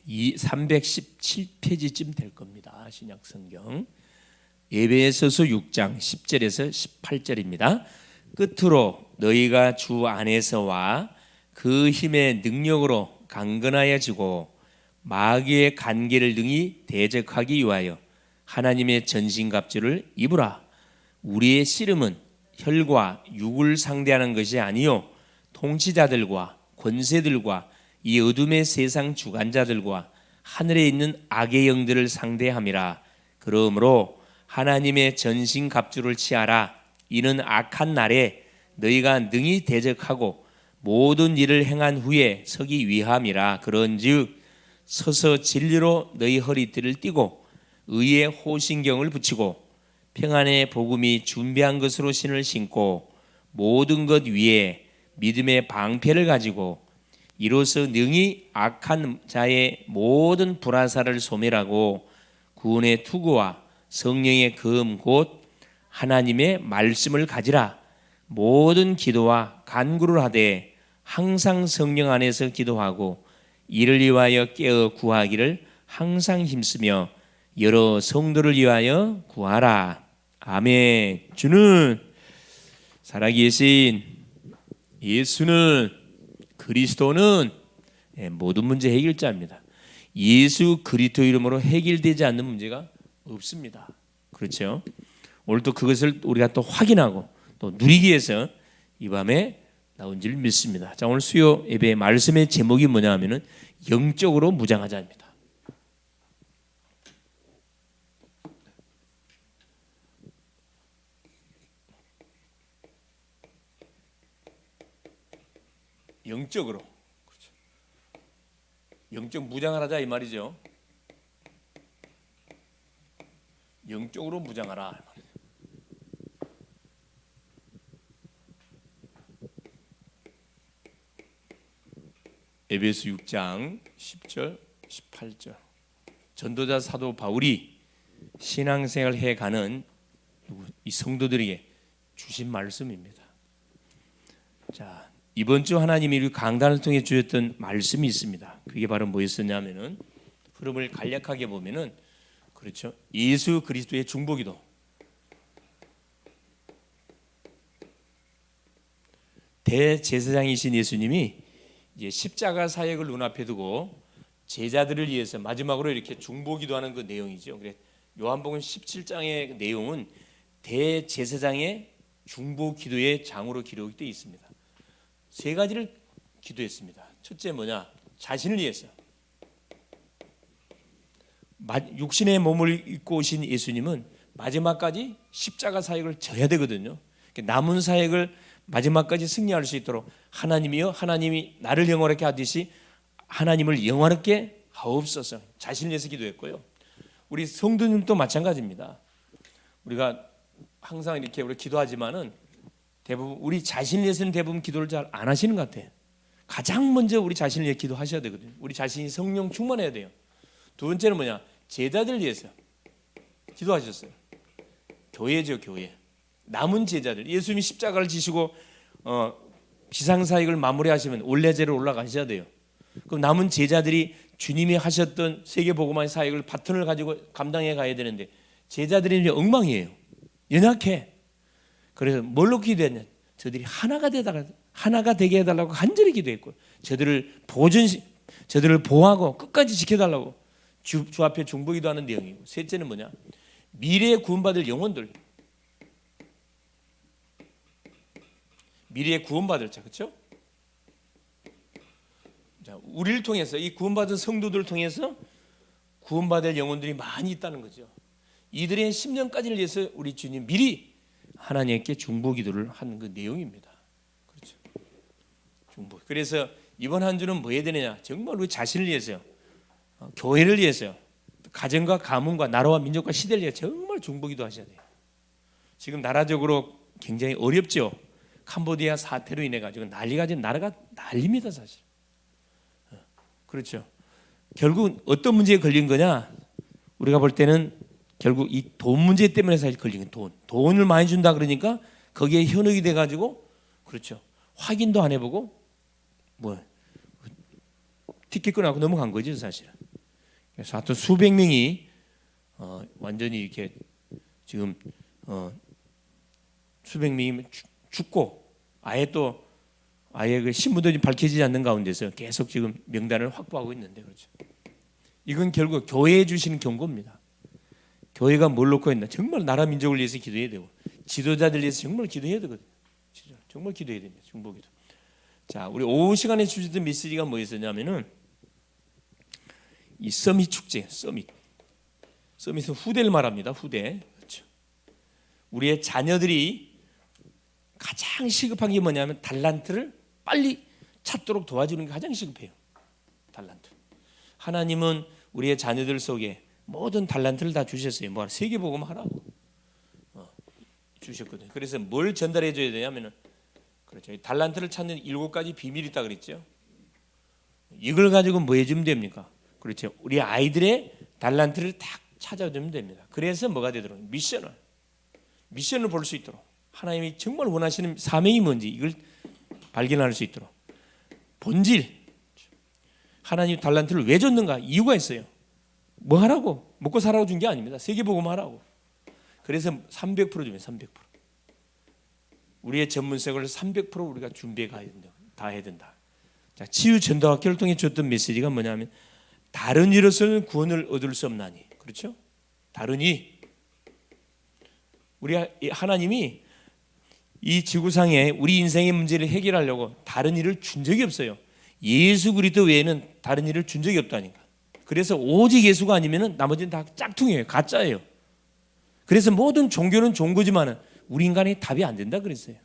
이 317페이지쯤 될 겁니다. 신약성경 에베소서 6장 10절에서 18절입니다. 끝으로 너희가 주 안에서와 그 힘의 능력으로 강건하여지고 마귀의 간계를 능히 대적하기 위하여 하나님의 전신갑주를 입으라. 우리의 씨름은 혈과 육을 상대하는 것이 아니요 통치자들과 권세들과 이 어둠의 세상 주관자들과 하늘에 있는 악의 영들을 상대함이라. 그러므로 하나님의 전신갑주를 취하라. 이는 악한 날에 너희가 능히 대적하고 모든 일을 행한 후에 서기 위함이라. 그런즉 서서 진리로 너희 허리띠를 띠고 의의 호신경을 붙이고 평안의 복음이 준비한 것으로 신을 신고 모든 것 위에 믿음의 방패를 가지고 이로써 능히 악한 자의 모든 불화살을 소멸하고 구원의 투구와 성령의 검 곧 하나님의 말씀을 가지라. 모든 기도와 간구를 하되 항상 성령 안에서 기도하고 이를 위하여 깨어 구하기를 항상 힘쓰며 여러 성도를 위하여 구하라. 아멘. 주는 살아계신 예수는 그리스도는 모든 문제 해결자입니다. 예수 그리스도 이름으로 해결되지 않는 문제가 없습니다. 그렇죠? 오늘 또 그것을 우리가 또 확인하고 또 누리기 위해서 이 밤에 나온 줄 믿습니다. 자, 오늘 수요 예배의 말씀의 제목이 뭐냐 하면은 영적으로 무장하자입니다. 영적으로, 그렇죠. 영적 무장을 하자 이 말이죠. 영적으로 무장하라. 에베소 6장 10절 18절 전도자 사도 바울이 신앙생활 해가는 이 성도들에게 주신 말씀입니다. 자, 이번 주 하나님이 우리 강단을 통해 주셨던 말씀이 있습니다. 그게 바로 뭐였었냐면은 흐름을 간략하게 보면은 그렇죠. 예수 그리스도의 중보기도. 대제사장이신 예수님이 이제 십자가 사역을 눈앞에 두고 제자들을 위해서 마지막으로 이렇게 중보기도하는 그 내용이죠. 그래 요한복음 17장의 내용은 대제사장의 중보기도의 장으로 기록이 되어 있습니다. 세 가지를 기도했습니다. 첫째 뭐냐? 자신을 위해서. 육신의 몸을 입고 오신 예수님은 마지막까지 십자가 사역을 져야 되거든요. 남은 사역을 마지막까지 승리할 수 있도록 하나님이여 하나님이 나를 영원하게 하듯이 하나님을 영원하게 하옵소서. 자신을 위해서 기도했고요. 우리 성도님도 마찬가지입니다. 우리가 항상 이렇게 우리 기도하지만은 대부분 우리 자신을 위해서는 대부분 기도를 잘 안 하시는 것 같아요. 가장 먼저 우리 자신을 위해 기도하셔야 되거든요. 우리 자신이 성령 충만해야 돼요. 두 번째는 뭐냐? 제자들 위해서 기도하셨어요. 교회죠, 교회. 남은 제자들, 예수님이 십자가를 지시고 지상사역을 마무리하시면 올레제로 올라가셔야 돼요. 그럼 남은 제자들이 주님이 하셨던 세계복음화의 사역을 바톤을 가지고 감당해 가야 되는데 제자들이 이제 엉망이에요. 연약해. 그래서 뭘로 기도했냐? 저들이 하나가 되게 해달라고 간절히 기도했고, 저들을 보호하고 끝까지 지켜달라고 주 앞에 중보기도하는 내용이고, 셋째는 뭐냐? 미래에 구원받을 영혼들. 미래에 구원받을 자, 그렇죠? 자, 우리를 통해서 이 구원받은 성도들을 통해서 구원받을 영혼들이 많이 있다는 거죠. 이들의 10년까지를 위해서 우리 주님 미리 하나님께 중보기도를 한 그 내용입니다. 그렇죠? 중보. 그래서 이번 한 주는 뭐 해야 되느냐? 정말 우리 자신을 위해서요, 교회를 위해서요, 가정과 가문과 나라와 민족과 시대를 위해 정말 중보기도 하셔야 돼요. 지금 나라적으로 굉장히 어렵죠. 캄보디아 사태로 인해 가지고 난리가 지금 나라가 난립니다, 사실. 그렇죠. 결국 어떤 문제에 걸린 거냐? 우리가 볼 때는 결국 이 돈 문제 때문에 사실 걸린 거예요. 돈을 많이 준다 그러니까 거기에 현혹이 돼 가지고, 그렇죠, 확인도 안 해보고 뭐 티켓 끊어갖고 넘어간 거죠, 사실은. 그래서 하여튼 수백 명이 완전히 이렇게 지금 수백 명이 죽고 아예 그 신분들이 밝혀지지 않는 가운데서 계속 지금 명단을 확보하고 있는데, 그렇죠. 이건 결국 교회에 주시는 경고입니다. 교회가 뭘 놓고 있나? 정말 나라 민족을 위해서 기도해야 되고 지도자들 위해서 정말 기도해야 되거든요. 정말 기도해야 됩니다. 중보기도. 자, 우리 오후 시간에 주셨던 메시지가 뭐였었냐면은 이 서밋 축제, 서밋은 후대를 말합니다. 후대. 그렇죠. 우리의 자녀들이 가장 시급한 게 뭐냐면 달란트를 빨리 찾도록 도와주는 게 가장 시급해요. 달란트. 하나님은 우리의 자녀들 속에 모든 달란트를 다 주셨어요. 뭐 세계복음 하라고 주셨거든요. 그래서 뭘 전달해 줘야 되냐면은, 그렇죠, 달란트를 찾는 7가지 비밀이 있다 그랬죠. 이걸 가지고 뭐 해주면 됩니까? 그렇죠. 우리 아이들의 달란트를 딱 찾아주면 됩니다. 그래서 뭐가 되도록 미션을 볼 수 있도록, 하나님이 정말 원하시는 사명이 뭔지 이걸 발견할 수 있도록, 본질, 하나님 달란트를 왜 줬는가 이유가 있어요. 뭐 하라고? 먹고 살라고 준 게 아닙니다. 세계복음 하라고. 그래서 300% 주면 300%. 우리의 전문성을 300% 우리가 준비해 가야 된다. 다 해야 된다. 자, 치유 전도학교를 통해 줬던 메시지가 뭐냐면, 다른 이로서는 구원을 얻을 수 없나니. 그렇죠? 다른 이. 우리 하나님이 이 지구상에 우리 인생의 문제를 해결하려고 다른 일을 준 적이 없어요. 예수 그리스도 외에는 다른 일을 준 적이 없다니까. 그래서 오직 예수가 아니면은 나머지는 다 짝퉁이에요. 가짜예요. 그래서 모든 종교는 좋은 거지만은 우리 인간의 답이 안 된다 그랬어요.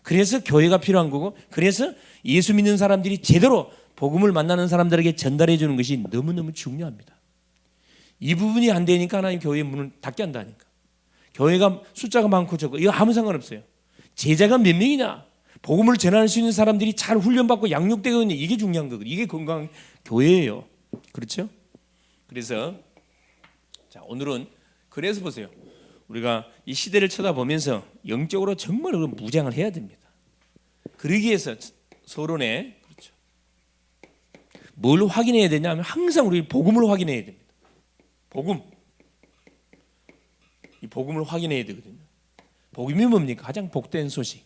그래서 교회가 필요한 거고, 그래서 예수 믿는 사람들이 제대로 복음을 만나는 사람들에게 전달해 주는 것이 너무너무 중요합니다. 이 부분이 안 되니까 하나님 교회의 문을 닫게 한다니까. 교회가 숫자가 많고 적고 이거 아무 상관없어요. 제자가 몇 명이냐, 복음을 전할 수 있는 사람들이 잘 훈련받고 양육되고 있는, 이게 중요한 거거든요. 이게 건강한 교회예요. 그렇죠? 그래서 자, 오늘은 그래서 보세요. 우리가 이 시대를 쳐다보면서 영적으로 정말 무장을 해야 됩니다. 그러기 위해서 서론에, 그렇죠, 뭘 확인해야 되냐면 항상 우리 복음을 확인해야 됩니다. 이 복음을 확인해야 되거든요. 복음이 뭡니까? 가장 복된 소식.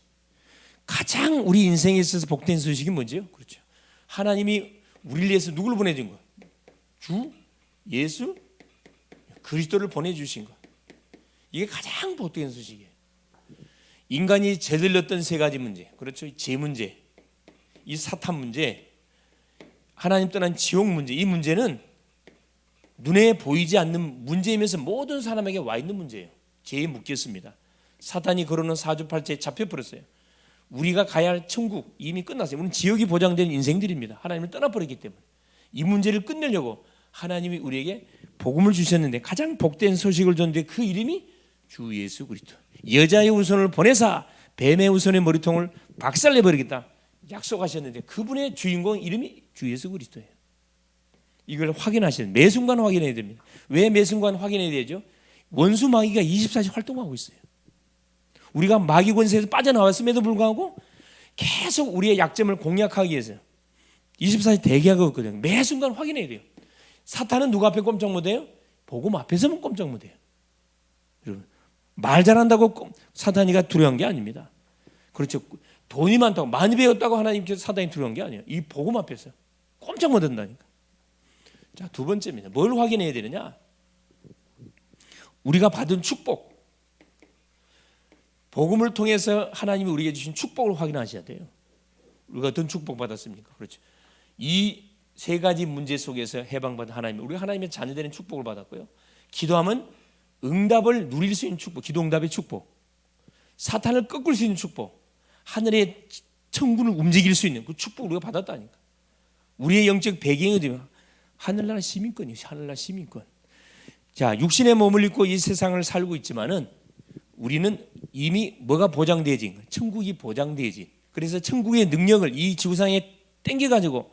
가장 우리 인생에 있어서 복된 소식이 뭐죠? 그렇죠. 하나님이 우리를 위해서 누구를 보내준 거? 주 예수 그리스도를 보내주신 거. 이게 가장 복된 소식이에요. 인간이 저질렀던 3가지 문제, 그렇죠? 죄 문제, 이 사탄 문제, 하나님 떠난 지옥 문제. 이 문제는 눈에 보이지 않는 문제이면서 모든 사람에게 와 있는 문제예요. 죄에 묶였습니다. 사탄이 걸어놓은 사주팔자에 잡혀버렸어요. 우리가 가야 할 천국 이미 끝났어요. 우리는 지옥이 보장된 인생들입니다. 하나님을 떠나버렸기 때문에 이 문제를 끝내려고 하나님이 우리에게 복음을 주셨는데, 가장 복된 소식을 줬는데 그 이름이 주 예수 그리스도. 여자의 후손을 보내사 뱀의 후손의 머리통을 박살내버리겠다 약속하셨는데, 그분의 주인공 이름이 주 예수 그리스도예요. 이걸 확인하셔야 돼요. 매 순간 확인해야 됩니다. 왜 매 순간 확인해야 되죠? 원수 마귀가 24시 활동하고 있어요. 우리가 마귀 권세에서 빠져나왔음에도 불구하고 계속 우리의 약점을 공략하기 위해서 24시 대기하고 있거든요. 매 순간 확인해야 돼요. 사탄은 누구 앞에 꼼짝 못해요? 복음 앞에서만 꼼짝 못해요. 여러분, 말 잘한다고 사탄이가 두려운 게 아닙니다. 그렇죠. 돈이 많다고 많이 배웠다고 하나님께서 사탄이 두려운 게 아니에요. 이 복음 앞에서 꼼짝 못한다니까. 자, 2번째입니다. 뭘 확인해야 되느냐? 우리가 받은 축복, 복음을 통해서 하나님이 우리에게 주신 축복을 확인하셔야 돼요. 우리가 어떤 축복 받았습니까? 그렇죠. 이 3가지 문제 속에서 해방받은 하나님, 우리가 하나님의 자녀되는 축복을 받았고요. 기도하면 응답을 누릴 수 있는 축복, 기도 응답의 축복, 사탄을 꺾을 수 있는 축복, 하늘의 천군을 움직일 수 있는 그 축복을 우리가 받았다니까. 우리의 영적 배경이 되면 하늘나라 시민권이에요. 하늘나라 시민권. 자, 육신의 몸을 입고 이 세상을 살고 있지만은 우리는 이미 뭐가 보장되어진 거예요? 천국이 보장되어진. 그래서 천국의 능력을 이 지구상에 땡겨가지고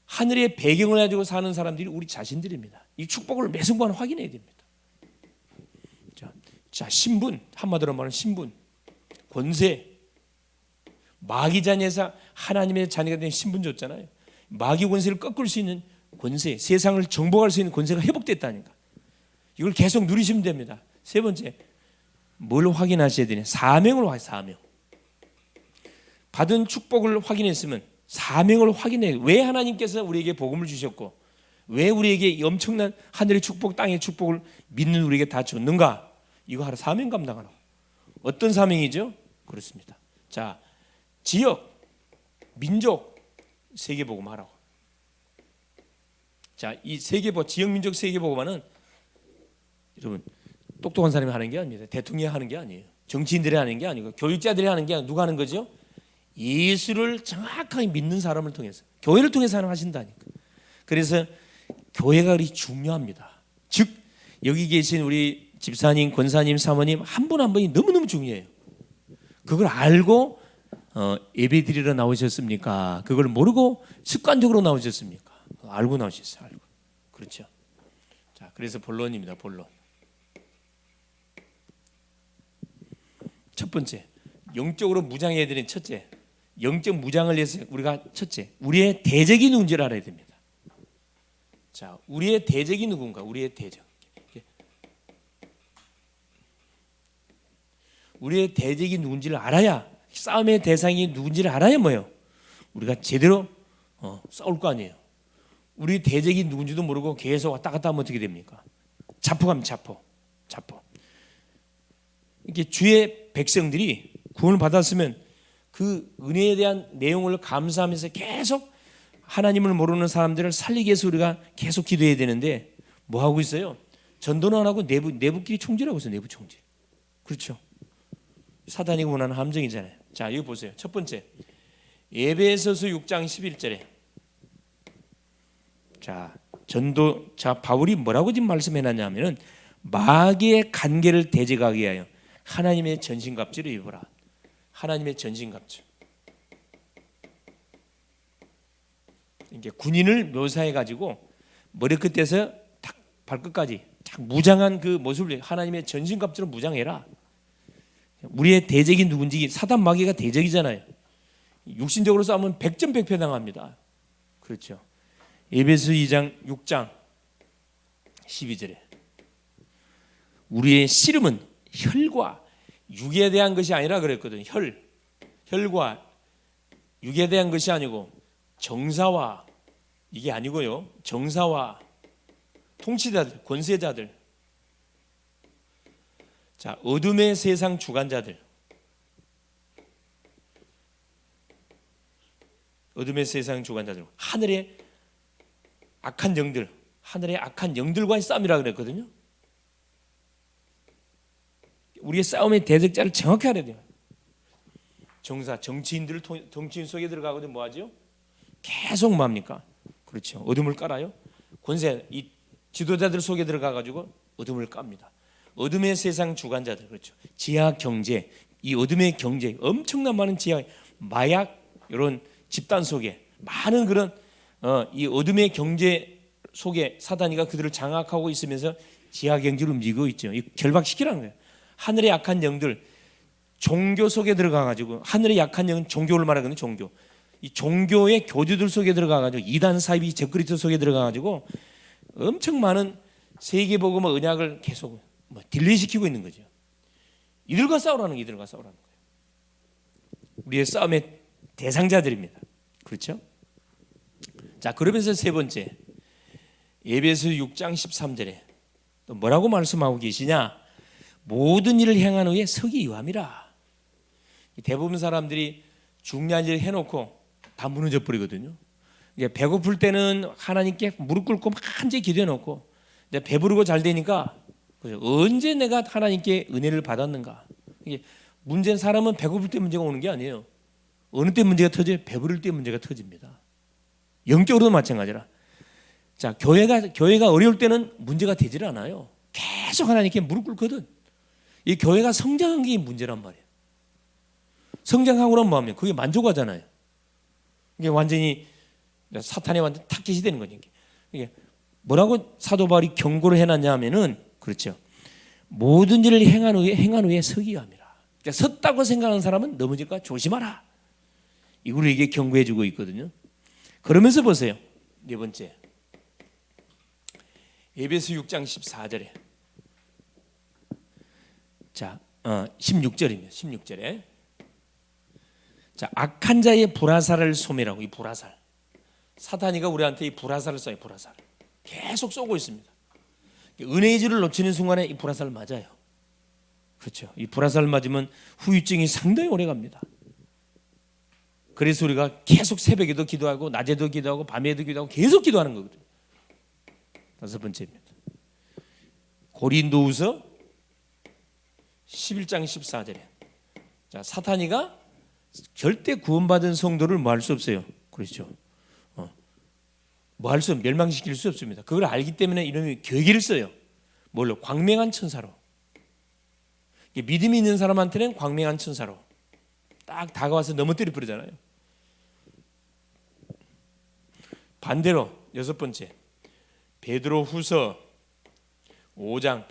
하늘의 배경을 가지고 사는 사람들이 우리 자신들입니다. 이 축복을 매 순간 확인해야 됩니다. 자, 신분, 한마디로 말하면 신분, 권세, 마귀 자녀에서 하나님의 자녀가 된 신분 줬잖아요. 마귀 권세를 꺾을 수 있는 권세, 세상을 정복할 수 있는 권세가 회복됐다니까. 이걸 계속 누리시면 됩니다. 세 번째, 뭘 확인하셔야 되냐? 사명을 사명. 받은 축복을 확인했으면 사명을 확인해요. 왜 하나님께서 우리에게 복음을 주셨고 왜 우리에게 엄청난 하늘의 축복, 땅의 축복을 믿는 우리에게 다 줬는가? 이거 하라. 사명 감당하라고. 어떤 사명이죠? 그렇습니다. 자, 지역, 민족 세계복음 하라고. 자, 이 세계복, 지역, 민족 세계복음화는 여러분 똑똑한 사람이 하는 게 아닙니다. 대통령이 하는 게 아니에요. 정치인들이 하는 게 아니고 교육자들이 하는 게 아니고 누가 하는 거죠? 예수를 정확하게 믿는 사람을 통해서, 교회를 통해서 하신다니까. 그래서 교회가 그리 중요합니다. 즉 여기 계신 우리 집사님, 권사님, 사모님 한 분 한 분이 너무너무 중요해요. 그걸 알고 예배드리러 나오셨습니까? 그걸 모르고 습관적으로 나오셨습니까? 알고 나오셨어요. 알고. 그렇죠. 자, 그래서 본론입니다. 본론. 첫 번째, 영적으로 무장해야 되는 첫째, 영적 무장을 위해서 우리가 첫째, 우리의 대적이 누군지를 알아야 됩니다. 자, 우리의 대적이 누군가? 우리의 대적. 우리의 대적이 누군지를 알아야, 싸움의 대상이 누군지를 알아야 뭐예요? 우리가 제대로 싸울 거 아니에요. 우리 대적이 누군지도 모르고 계속 왔다 갔다 하면 어떻게 됩니까? 자포갑니다. 자포. 이렇게 주의 백성들이 구원을 받았으면 그 은혜에 대한 내용을 감사하면서 계속 하나님을 모르는 사람들을 살리기 위해서 우리가 계속 기도해야 되는데 뭐 하고 있어요? 전도는 안 하고 내부끼리 총질하고 있어요. 내부 총질. 그렇죠. 사단이 원하는 함정이잖아요. 자, 이거 보세요. 첫 번째, 에베소서 6장 11절에 자, 바울이 뭐라고 지금 말씀해놨냐면은 마귀의 간계를 대적하기 위하여 하나님의 전신갑주를 입어라. 하나님의 전신갑주. 이게 군인을 묘사해 가지고 머리끝에서 딱 발끝까지 딱 무장한 그 모습을 하나님의 전신갑주로 무장해라. 우리의 대적이 누군지, 사단 마귀가 대적이잖아요. 육신적으로 싸우면 100점 100패 당합니다. 그렇죠. 에베소 2장 6장 12절에 우리의 씨름은 혈과 육에 대한 것이 아니라 그랬거든요. 혈과 육에 대한 것이 아니고 정사와, 이게 아니고요, 정사와 통치자들, 권세자들, 자, 어둠의 세상 주관자들, 어둠의 세상 주관자들, 하늘의 악한 영들, 하늘의 악한 영들과의 싸움이라 그랬거든요. 우리의 싸움의 대적자를 정확히 알아야 돼요. 정사, 정치인 속에 들어가거든 뭐하죠? 계속 뭐합니까? 그렇죠. 어둠을 깔아요. 권세, 이 지도자들 속에 들어가가지고 어둠을 깝니다. 어둠의 세상 주관자들, 그렇죠. 지하 경제, 이 어둠의 경제, 엄청난 많은 지하 마약 이런 집단 속에 많은 그런 이 어둠의 경제 속에 사단이가 그들을 장악하고 있으면서 지하 경제를 움직이고 있죠. 이 결박시키라는 거예요. 하늘의 약한 영들, 종교 속에 들어가가지고, 하늘의 약한 영은 종교를 말하거든요. 종교. 이 종교의 교주들 속에 들어가가지고, 이단 사이비 적그리스도 속에 들어가가지고 엄청 많은 세계복음 언약을 계속 딜레이시키고 있는 거죠. 이들과 싸우라는 거예요. 우리의 싸움의 대상자들입니다. 그렇죠? 자, 그러면서 세 번째, 에베소 6장 13절에 또 뭐라고 말씀하고 계시냐? 모든 일을 행한 후에 서기 유함이라. 대부분 사람들이 중요한 일을 해놓고 다 무너져 버리거든요. 배고플 때는 하나님께 무릎 꿇고 한제 기도해놓고 배부르고 잘 되니까 언제 내가 하나님께 은혜를 받았는가? 문제는 사람은 배고플 때 문제가 오는 게 아니에요. 어느 때 문제가 터져요? 배부를 때 문제가 터집니다. 영적으로도 마찬가지라. 자, 교회가 어려울 때는 문제가 되질 않아요. 계속 하나님께 무릎 꿇거든. 이 교회가 성장한 게 문제란 말이에요. 성장하고 나면 뭐하면 그게 만족하잖아요. 이게 완전히 사탄의 완전 타깃이 되는 거죠. 이게 뭐라고 사도 바울이 경고를 해놨냐면은, 그렇죠. 모든 일을 행한 후에 서기 합니다. 그러니까 섰다고 생각하는 사람은 넘어질까 조심하라. 이걸 이게 경고해주고 있거든요. 그러면서 보세요. 네 번째, 에베소 6장 14절에 자 16절입니다. 16절에 자, 악한 자의 불화살을 소멸하고, 이 불화살, 사탄이가 우리한테 이 불화살을 쏴요. 불화살 계속 쏘고 있습니다. 은혜의 줄을 놓치는 순간에 이 불화살을 맞아요. 그렇죠. 이 불화살을 맞으면 후유증이 상당히 오래 갑니다. 그래서 우리가 계속 새벽에도 기도하고 낮에도 기도하고 밤에도 기도하고 계속 기도하는 거거든요. 다섯 번째입니다. 고린도후서 11장 14절에 자, 사탄이가 절대 구원받은 성도를 뭐 할 수 없어요. 그렇죠. 뭐 할 수, 멸망시킬 수 없습니다. 그걸 알기 때문에 이름이 괴기를 써요. 뭘로? 광명한 천사로. 믿음이 있는 사람한테는 광명한 천사로 딱 다가와서 넘어뜨려 버리잖아요. 반대로 여섯 번째, 베드로후서 5장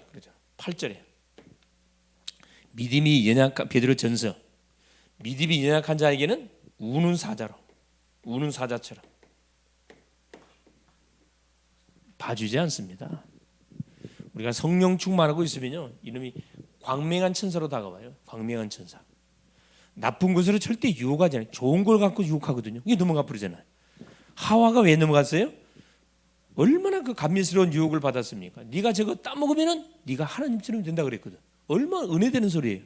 8절에 믿음이 연약한, 베드로전서, 믿음이 연약한 자에게는 우는 사자로, 우는 사자처럼 봐주지 않습니다. 우리가 성령 충만하고 있으면요, 이놈이 광명한 천사로 다가와요. 광명한 천사. 나쁜 것으로 절대 유혹하지 않아요. 좋은 걸 갖고 유혹하거든요. 이게 넘어가 버리잖아요. 하와가 왜 넘어갔어요? 얼마나 그 감미스러운 유혹을 받았습니까? 네가 저거 따먹으면은 네가 하나님처럼 된다 그랬거든. 얼마나 은혜되는 소리예요.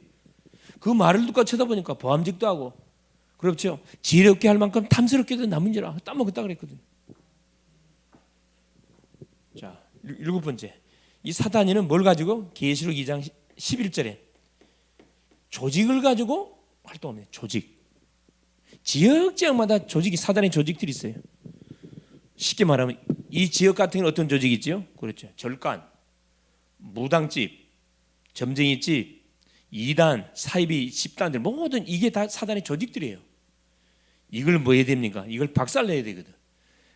그 말을 듣고 쳐다보니까 보암직도 하고, 그렇죠. 지혜롭게 할 만큼 탐스럽게도 남은지라 따먹었다 그랬거든. 자, 일곱 번째, 이 사단이는 뭘 가지고? 계시록 2장 11절에 조직을 가지고 활동합니다. 조직. 지역마다 조직이, 사단의 조직들이 있어요. 쉽게 말하면 이 지역 같은 경우는 어떤 조직이 있죠? 그렇죠. 절간, 무당집, 점쟁이집, 이단, 사이비, 집단들 모든 이게 다 사단의 조직들이에요. 이걸 뭐 해야 됩니까? 이걸 박살내야 되거든.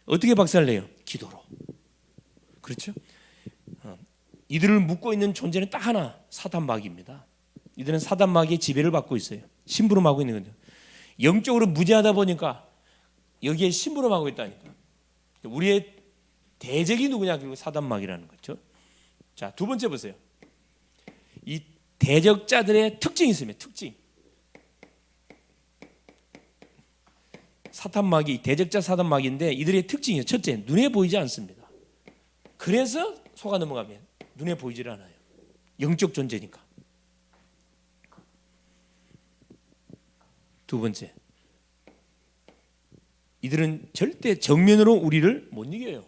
어떻게 박살내요? 기도로. 그렇죠? 이들을 묶고 있는 존재는 딱 하나, 사단마귀입니다. 이들은 사단마귀의 지배를 받고 있어요. 심부름하고 있는 거죠. 영적으로 무지하다 보니까 여기에 심부름하고 있다니까. 우리의 대적이 누구냐? 그리고 사단마귀라는 거죠. 자, 두 번째 보세요. 이 대적자들의 특징이 있습니다. 특징. 사탄마귀, 대적자 사단마귀인데 이들의 특징이요. 첫째, 눈에 보이지 않습니다. 그래서 속아 넘어가면 눈에 보이질 않아요. 영적 존재니까. 두 번째, 이들은 절대 정면으로 우리를 못 이겨요.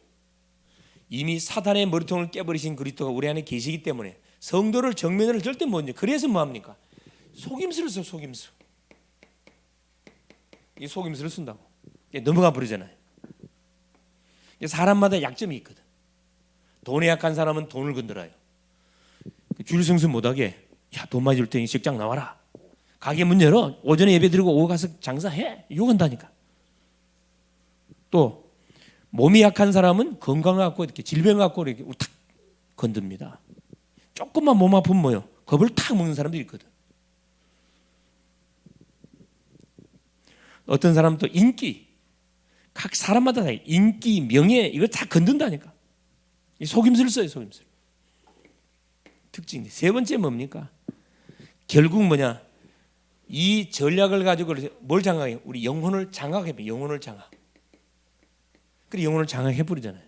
이미 사탄의 머리통을 깨버리신 그리스도가 우리 안에 계시기 때문에 성도를 정면으로 절대 못 이겨요. 그래서 뭐합니까? 속임수를 써. 속임수. 이 속임수를 쓴다고 넘어가 버리잖아요. 사람마다 약점이 있거든. 돈에 약한 사람은 돈을 건드려요. 줄성수 못하게, 야, 돈 많이 줄 테니 직장 나와라. 가게 문 열어. 오전에 예배 드리고 오후 가서 장사해. 욕한다니까. 또 몸이 약한 사람은 건강을 갖고 이렇게 질병을 갖고 이렇게 탁 건듭니다. 조금만 몸 아프면 뭐요? 겁을 탁 먹는 사람들이 있거든. 어떤 사람은 또 인기, 각 사람마다 다 인기, 명예 이걸 다 건든다니까. 이 속임수를 써요. 속임수를. 특징이. 세 번째 뭡니까? 결국 뭐냐? 이 전략을 가지고 뭘 장악해요? 우리 영혼을 장악해요. 영혼을 장악. 그래 영혼을 장악해 버리잖아요.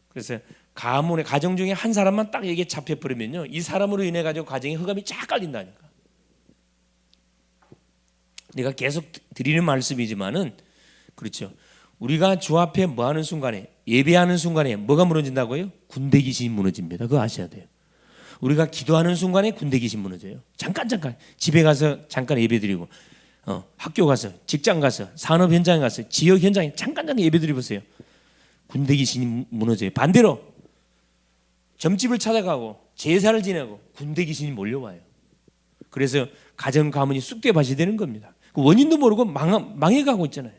그래서 가문의 가정 중에 한 사람만 딱 여기에 잡혀 버리면요, 이 사람으로 인해 가지고 가정의 흑암이 쫙 깔린다니까. 내가 계속 드리는 말씀이지만은 그렇죠. 우리가 주 앞에 뭐 하는 순간에, 예배하는 순간에 뭐가 무너진다고요? 군대 귀신이 무너집니다. 그거 아셔야 돼요. 우리가 기도하는 순간에 군대 귀신 무너져요. 잠깐 집에 가서 잠깐 예배드리고, 학교 가서, 직장 가서, 산업 현장에 가서, 지역 현장에 잠깐 예배드려 보세요. 군대 귀신이 무너져요. 반대로 점집을 찾아가고 제사를 지내고 군대 귀신이 몰려와요. 그래서 가정 가문이 쑥대밭이 되는 겁니다. 그 원인도 모르고 망해가고 있잖아요.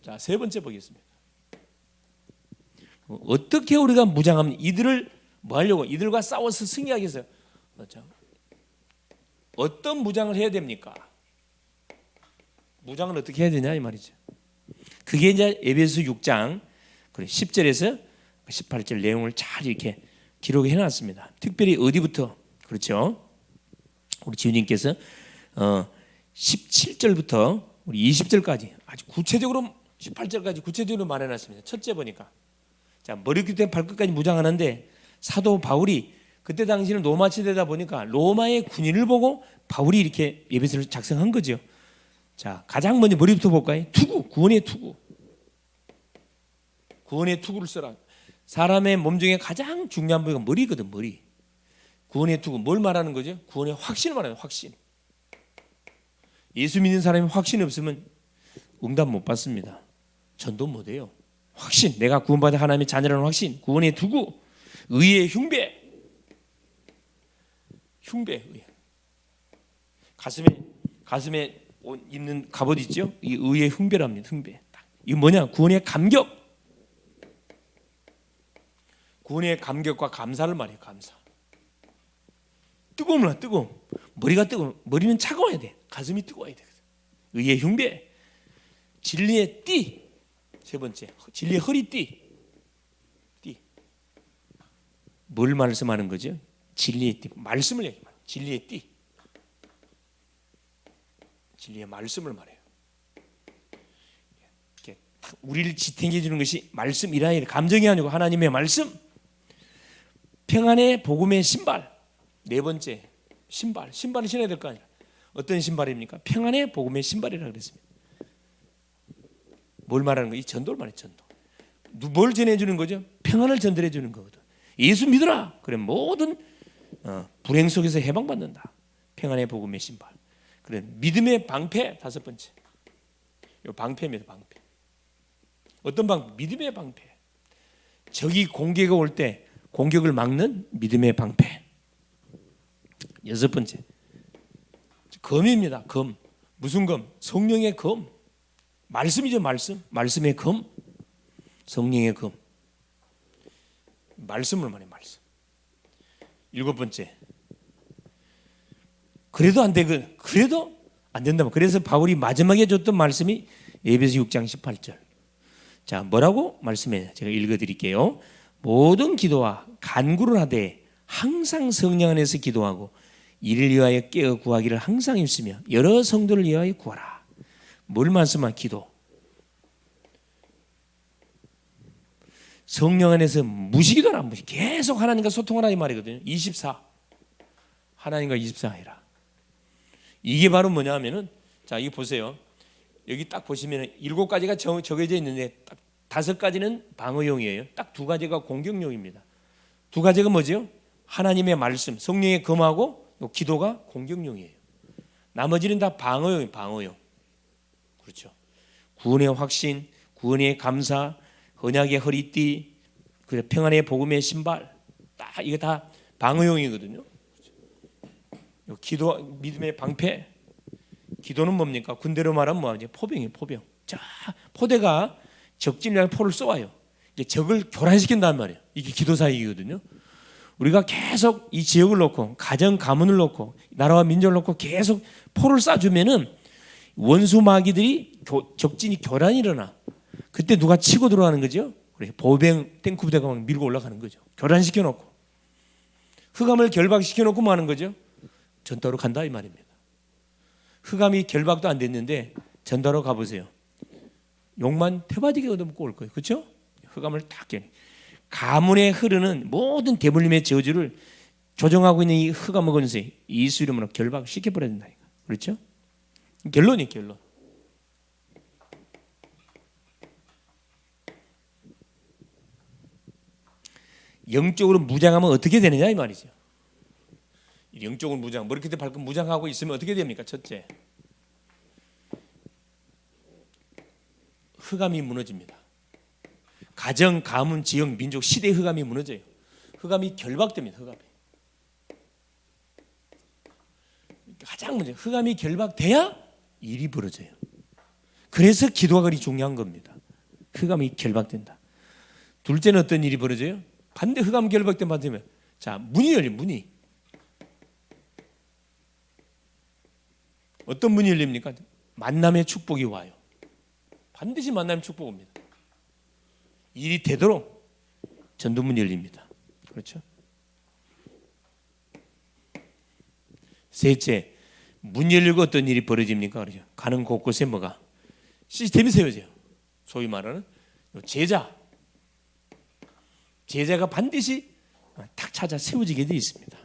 자, 세 번째 보겠습니다. 어떻게 우리가 무장하면 이들을 뭐 하려고, 이들과 싸워서 승리하기 위해서 어떤 무장을 해야 됩니까? 무장을 어떻게 해야 되냐 이 말이죠. 그게 이제 에베소 6장 10절에서 18절 내용을 잘 이렇게 기록해 놨습니다. 특별히 어디부터 그렇죠? 우리 지훈님께서 17절부터 우리 20절까지 아주 구체적으로 18절까지 구체적으로 말해놨습니다. 첫째 보니까 자 머리끝에 발끝까지 무장하는데 사도 바울이 그때 당시는 로마 시대다 보니까 로마의 군인을 보고 바울이 이렇게 에베소를 작성한 거죠. 자 가장 먼저 머리부터 볼까요? 투구, 구원의 투구. 구원의 투구를 써라. 사람의 몸 중에 가장 중요한 부위가 머리거든, 머리. 구원의 투구 뭘 말하는 거죠? 구원의 확신을 말하는 확신. 예수 믿는 사람이 확신이 없으면 응답 못 받습니다. 전도 못 해요. 확신, 내가 구원받은 하나님의 자녀라는 확신, 구원의 투구, 의의 흉배, 의의. 가슴에 입는 갑옷 있죠? 이 의의 흉배랍니다. 흉배. 이게 뭐냐? 구원의 감격. 구원의 감격과 감사를 말해요. 감사. 뜨거움이나 뜨거움. 머리가 뜨거움. 머리는 차가워야 돼. 가슴이 뜨거워야 돼. 의의 흉배. 진리의 띠. 세 번째. 진리의 허리띠. 띠. 뭘 말씀하는 거죠? 진리의 띠. 말씀을 얘기해요. 진리의 띠. 진리의 말씀을 말해요. 이렇게 우리를 지탱해 주는 것이 말씀이라 감정이 아니고 하나님의 말씀. 평안의 복음의 신발. 네 번째 신발을 신어야 될 거 아니야. 어떤 신발입니까? 평안의 복음의 신발이라고 그랬습니다. 뭘 말하는 거야? 이 전도를 말해. 전도. 뭘 전해주는 거죠? 평안을 전달해 주는 거거든. 예수 믿어라. 그래 모든 불행 속에서 해방받는다. 평안의 복음의 신발. 그래 믿음의 방패. 다섯 번째. 이 방패입니다. 방패. 어떤 방패? 믿음의 방패. 적이 공격이 올 때 공격을 막는 믿음의 방패. 여섯 번째, 검입니다. 검. 무슨 검? 성령의 검. 말씀이죠. 말씀의 검. 성령의 검. 말씀을 말해. 말씀. 일곱 번째, 그래도 안 된다면 그래서 바울이 마지막에 줬던 말씀이 에베소 6장 18절. 자, 뭐라고 말씀해? 제가 읽어드릴게요. 모든 기도와 간구를 하되 항상 성령 안에서 기도하고 이를 위하여 깨어 구하기를 항상 힘쓰며 여러 성도를 위하여 구하라. 뭘 말씀한 기도? 성령 안에서 무시기도라. 계속 하나님과 소통하라 이 말이거든요. 24 하나님과 24 해라. 이게 바로 뭐냐면은 자 이거 보세요. 여기 딱 보시면 7가지가 적혀져 있는데 딱 5가지는 방어용이에요. 딱 2가지가 공격용입니다. 2가지가 뭐죠? 하나님의 말씀, 성령의 검하고 기도가 공격용이에요. 나머지는 다 방어용이에요. 방어용. 그렇죠. 구원의 확신, 구원의 감사, 언약의 허리띠, 평안의 복음의 신발, 딱 이거 다 방어용이거든요. 기도, 믿음의 방패. 기도는 뭡니까? 군대로 말하면 뭐지? 포병이에요. 포병. 자, 포대가 적진을 향해 포를 쏘아요. 이제 적을 교란시킨단 말이에요. 이게 기도 사역이거든요. 우리가 계속 이 지역을 놓고 가정 가문을 놓고 나라와 민족을 놓고 계속 포를 쏴주면은 원수 마귀들이 적진이 교란이 일어나. 그때 누가 치고 들어가는 거죠? 그래 보병 탱크 부대가 막 밀고 올라가는 거죠. 교란시켜 놓고 흑암을 결박시켜 놓고 뭐 하는 거죠? 전도로 간다 이 말입니다. 흑암이 결박도 안 됐는데 전도로 가보세요. 욕만 태바지게 얻어먹고 올 거예요. 그렇죠? 흑암을 딱 깨네. 가문에 흐르는 모든 대물림의 저주를 조정하고 있는 이 흑암의 권세 예수 이름으로 결박시켜버려야 된다니까. 그렇죠? 결론이 결론. 영적으로 무장하면 어떻게 되느냐 이 말이죠. 영적으로 무장, 머리 끝에 발끝 무장하고 있으면 어떻게 됩니까? 첫째, 흑암이 무너집니다. 가정, 가문, 지역, 민족, 시대의 흑암이 무너져요. 흑암이 결박됩니다. 흑암이. 가장 문제, 흑암이 결박돼야 일이 벌어져요. 그래서 기도가 그리 중요한 겁니다. 흑암이 결박된다. 둘째는 어떤 일이 벌어져요? 반대 흑암 결박된 반대면 자 문이 열린 문이 어떤 문이 열립니까? 만남의 축복이 와요. 반드시 만남의 축복 옵니다. 일이 되도록 전도문 열립니다. 그렇죠? 셋째, 문 열리고 어떤 일이 벌어집니까? 그렇죠? 가는 곳곳에 뭐가? 시스템이 세워져요. 소위 말하는 제자가 반드시 탁 찾아 세워지게 되어 있습니다.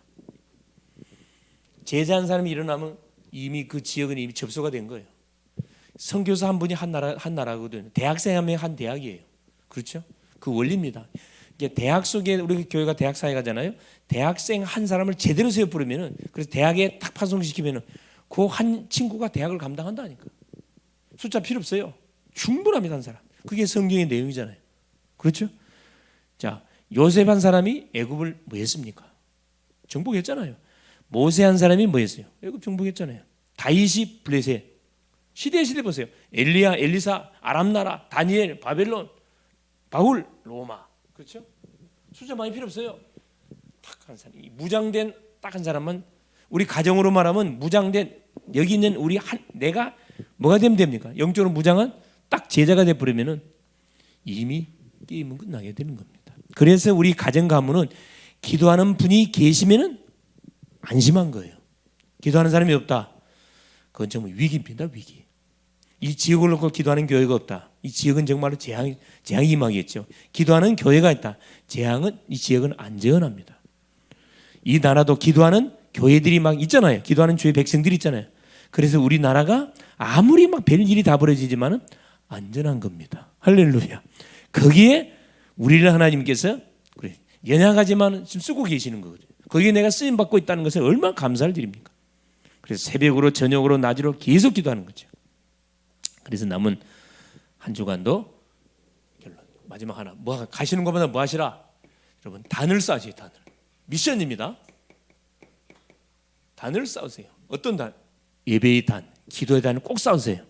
제자 한 사람이 일어나면 이미 그 지역은 이미 접소가 된 거예요. 선교사 한 분이 한 나라거든요. 대학생 한 명이 한 대학이에요. 그렇죠? 그 원리입니다. 이게 대학 속에 우리 교회가 대학 사회 가잖아요. 대학생 한 사람을 제대로 세워 부르면은 그래서 대학에 딱 파송시키면은 그 한 친구가 대학을 감당한다니까. 숫자 필요 없어요. 충분합니다, 한 사람. 그게 성경의 내용이잖아요. 그렇죠? 자, 요셉 한 사람이 애굽을 뭐 했습니까? 정복했잖아요. 모세 한 사람이 뭐 했어요? 애굽 정복했잖아요. 다윗이 블레셋. 시대 보세요. 엘리야, 엘리사, 아람 나라, 다니엘, 바벨론, 바울, 로마. 그렇죠? 숫자 많이 필요 없어요. 딱 한 사람. 무장된 딱 한 사람만 우리 가정으로 말하면 무장된 여기 있는 우리 내가 뭐가 되면 됩니까? 영적으로 무장한 딱 제자가 돼 버리면은 이미 게임은 끝나게 되는 겁니다. 그래서 우리 가정 가문은 기도하는 분이 계시면은 안심한 거예요. 기도하는 사람이 없다. 그건 정말 위기입니다, 위기. 이 지역을 놓고 기도하는 교회가 없다. 이 지역은 정말로 재앙이 임하겠죠. 기도하는 교회가 있다. 이 지역은 안전합니다. 이 나라도 기도하는 교회들이 막 있잖아요. 기도하는 주의 백성들이 있잖아요. 그래서 우리나라가 아무리 막 별일이 다 벌어지지만은 안전한 겁니다. 할렐루야. 거기에 우리를 하나님께서 그래 연약하지만 지금 쓰고 계시는 거거든요. 거기에 내가 쓰임 받고 있다는 것을 얼마나 감사를 드립니까? 그래서 새벽으로 저녁으로 낮으로 계속 기도하는 거죠. 그래서 남은 한 주간도 결론 마지막 하나 뭐 가시는 것보다 뭐 하시라? 여러분 단을 쌓으세요. 단을. 미션입니다. 단을 쌓으세요. 어떤 단? 예배의 단, 기도의 단을 꼭 쌓으세요.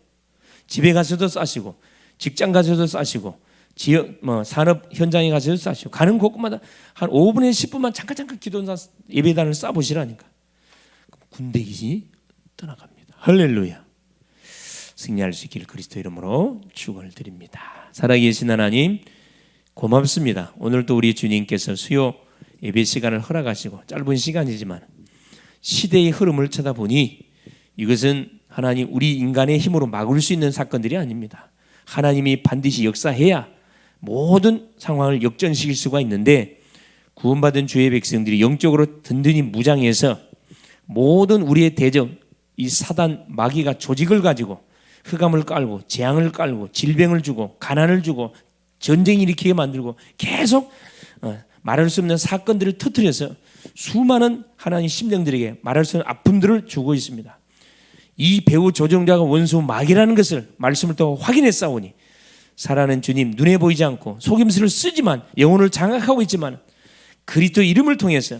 집에 가서도 쌓으시고 직장 가서도 쌓으시고 지역 산업 현장에 가서도 쌓으시고 가는 곳마다 한 5분에서 10분만 잠깐 기도 예배 단을 쌓아 보시라니까. 군대 귀신이 떠나갑니다. 할렐루야. 승리할 수 있기를 그리스도 이름으로 축원을 드립니다. 살아계신 하나님 고맙습니다. 오늘도 우리 주님께서 수요 예배 시간을 허락하시고 짧은 시간이지만 시대의 흐름을 쳐다보니 이것은 하나님 우리 인간의 힘으로 막을 수 있는 사건들이 아닙니다. 하나님이 반드시 역사해야 모든 상황을 역전시킬 수가 있는데 구원받은 주의 백성들이 영적으로 든든히 무장해서 모든 우리의 대적 이 사단 마귀가 조직을 가지고 흑암을 깔고 재앙을 깔고 질병을 주고 가난을 주고 전쟁 일으키게 만들고 계속 말할 수 없는 사건들을 터뜨려서 수많은 하나님 심령들에게 말할 수 없는 아픔들을 주고 있습니다. 이 배후 조종자가 원수 마귀라는 것을 말씀을 통해 확인해 싸우니 살아는 주님 눈에 보이지 않고 속임수를 쓰지만 영혼을 장악하고 있지만 그리스도 이름을 통해서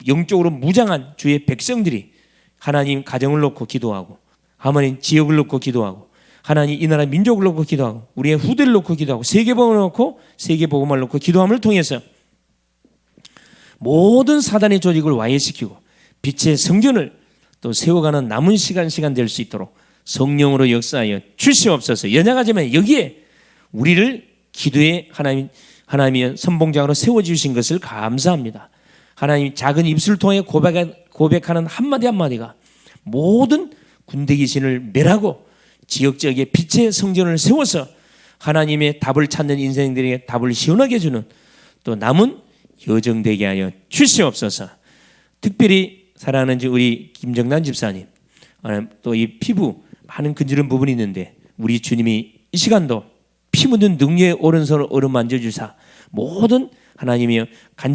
영적으로 무장한 주의 백성들이 하나님 가정을 놓고 기도하고 하나님 지역을 놓고 기도하고 하나님 이 나라 민족을 놓고 기도하고 우리의 후대를 놓고 기도하고 세계복음을 놓고 세계복음을 놓고 기도함을 통해서 모든 사단의 조직을 와해시키고 빛의 성전을 또 세워가는 남은 시간 될 수 있도록 성령으로 역사하여 주시옵소서. 연약하지만 여기에 우리를 기도의 하나님의 선봉장으로 세워주신 것을 감사합니다. 하나님 작은 입술을 통해 고백하는 한마디 한마디가 모든 군대 귀신을 멸하고 지역지역에 빛의 성전을 세워서 하나님의 답을 찾는 인생들에게 답을 시원하게 해주는 또 남은 여정되게 하여 주시옵소서. 특별히 사랑하는 우리 김정단 집사님 또 이 피부 많은 근질은 부분이 있는데 우리 주님이 이 시간도 피 묻은 능력의 오른손을 어루만져 주사 모든 하나님의